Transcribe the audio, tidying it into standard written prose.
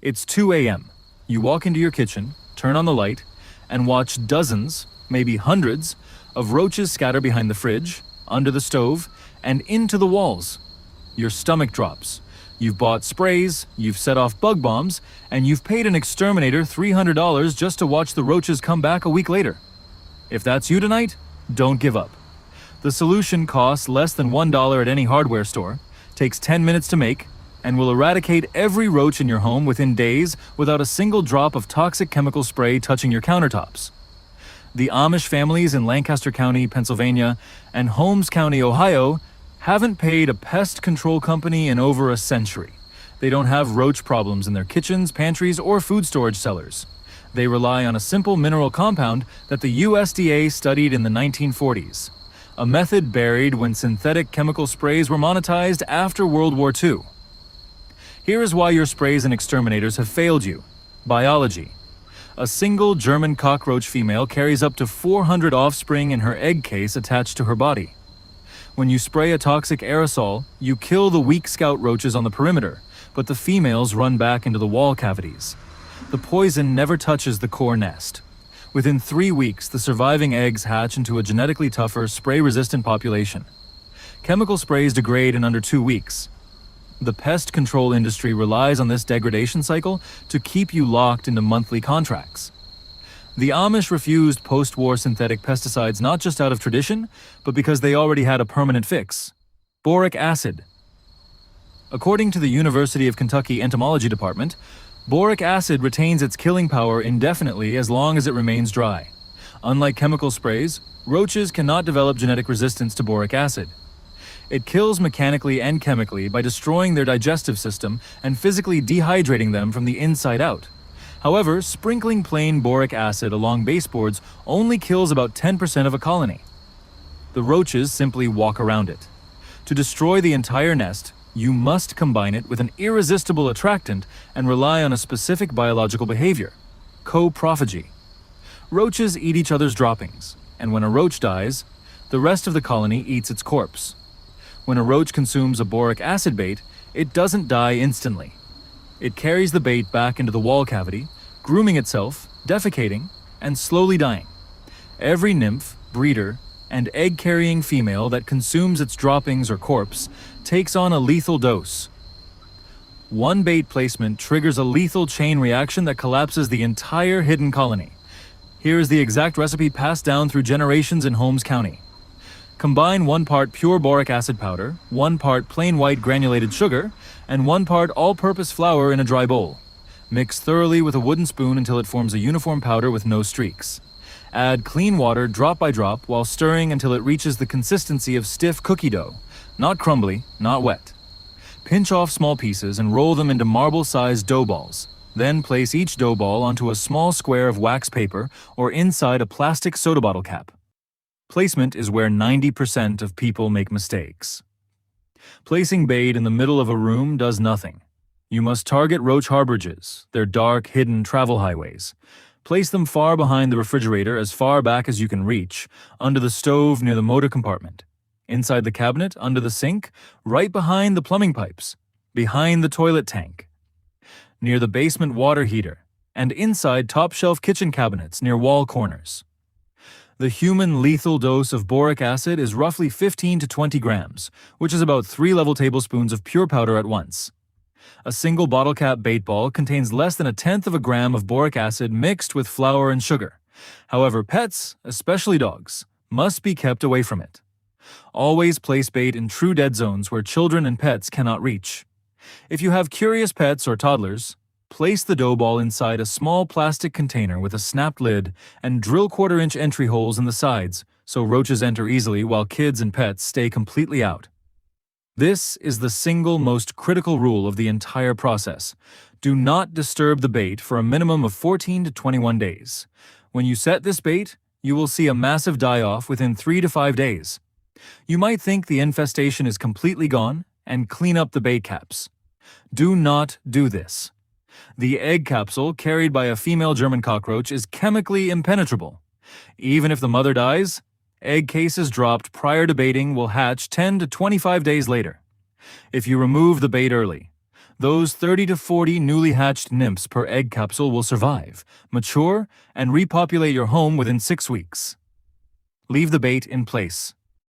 It's 2 a.m. You walk into your kitchen, turn on the light, and watch dozens, maybe hundreds, of roaches scatter behind the fridge, under the stove, and into the walls. Your stomach drops. You've bought sprays, you've set off bug bombs, and you've paid an exterminator $300 just to watch the roaches come back a week later. If that's you tonight, don't give up. The solution costs less than $1 at any hardware store, takes 10 minutes to make, and will eradicate every roach in your home within days without a single drop of toxic chemical spray touching your countertops. The Amish families in Lancaster County, Pennsylvania, and Holmes County, Ohio, haven't paid a pest control company in over a century. They don't have roach problems in their kitchens, pantries, or food storage cellars. They rely on a simple mineral compound that the USDA studied in the 1940s, a method buried when synthetic chemical sprays were monetized after World War II. Here is why your sprays and exterminators have failed you. Biology. A single German cockroach female carries up to 400 offspring in her egg case attached to her body. When you spray a toxic aerosol, you kill the weak scout roaches on the perimeter, but the females run back into the wall cavities. The poison never touches the core nest. Within 3 weeks, the surviving eggs hatch into a genetically tougher, spray-resistant population. Chemical sprays degrade in under 2 weeks. The pest control industry relies on this degradation cycle to keep you locked into monthly contracts. The Amish refused post-war synthetic pesticides not just out of tradition, but because they already had a permanent fix: boric acid. According to the University of Kentucky Entomology Department, boric acid retains its killing power indefinitely as long as it remains dry. Unlike chemical sprays, roaches cannot develop genetic resistance to boric acid. It kills mechanically and chemically by destroying their digestive system and physically dehydrating them from the inside out. However, sprinkling plain boric acid along baseboards only kills about 10% of a colony. The roaches simply walk around it. To destroy the entire nest, you must combine it with an irresistible attractant and rely on a specific biological behavior: coprophagy. Roaches eat each other's droppings, and when a roach dies, the rest of the colony eats its corpse. When a roach consumes a boric acid bait, it doesn't die instantly. It carries the bait back into the wall cavity, grooming itself, defecating, and slowly dying. Every nymph, breeder, and egg-carrying female that consumes its droppings or corpse takes on a lethal dose. One bait placement triggers a lethal chain reaction that collapses the entire hidden colony. Here is the exact recipe passed down through generations in Holmes County. Combine 1 part pure boric acid powder, 1 part plain white granulated sugar, and 1 part all-purpose flour in a dry bowl. Mix thoroughly with a wooden spoon until it forms a uniform powder with no streaks. Add clean water drop by drop while stirring until it reaches the consistency of stiff cookie dough, not crumbly, not wet. Pinch off small pieces and roll them into marble-sized dough balls. Then place each dough ball onto a small square of wax paper or inside a plastic soda bottle cap. Placement is where 90% of people make mistakes. Placing bait in the middle of a room does nothing. You must target roach harborages, their dark, hidden travel highways. Place them far behind the refrigerator, as far back as you can reach, under the stove near the motor compartment, inside the cabinet, under the sink, right behind the plumbing pipes, behind the toilet tank, near the basement water heater, and inside top-shelf kitchen cabinets near wall corners. The human lethal dose of boric acid is roughly 15 to 20 grams, which is about 3 level tablespoons of pure powder at once. A single bottle cap bait ball contains less than 1/10 of a gram of boric acid mixed with flour and sugar. However, pets, especially dogs, must be kept away from it. Always place bait in true dead zones where children and pets cannot reach. If you have curious pets or toddlers, place the dough ball inside a small plastic container with a snapped lid and drill 1/4-inch entry holes in the sides so roaches enter easily while kids and pets stay completely out. This is the single most critical rule of the entire process. Do not disturb the bait for a minimum of 14 to 21 days. When you set this bait, you will see a massive die-off within 3 to 5 days. You might think the infestation is completely gone and clean up the bait caps. Do not do this. The egg capsule carried by a female German cockroach is chemically impenetrable. Even if the mother dies, egg cases dropped prior to baiting will hatch 10 to 25 days later. If you remove the bait early, Those 30 to 40 newly hatched nymphs per egg capsule will survive, mature, and repopulate your home within 6 weeks. Leave the bait in place.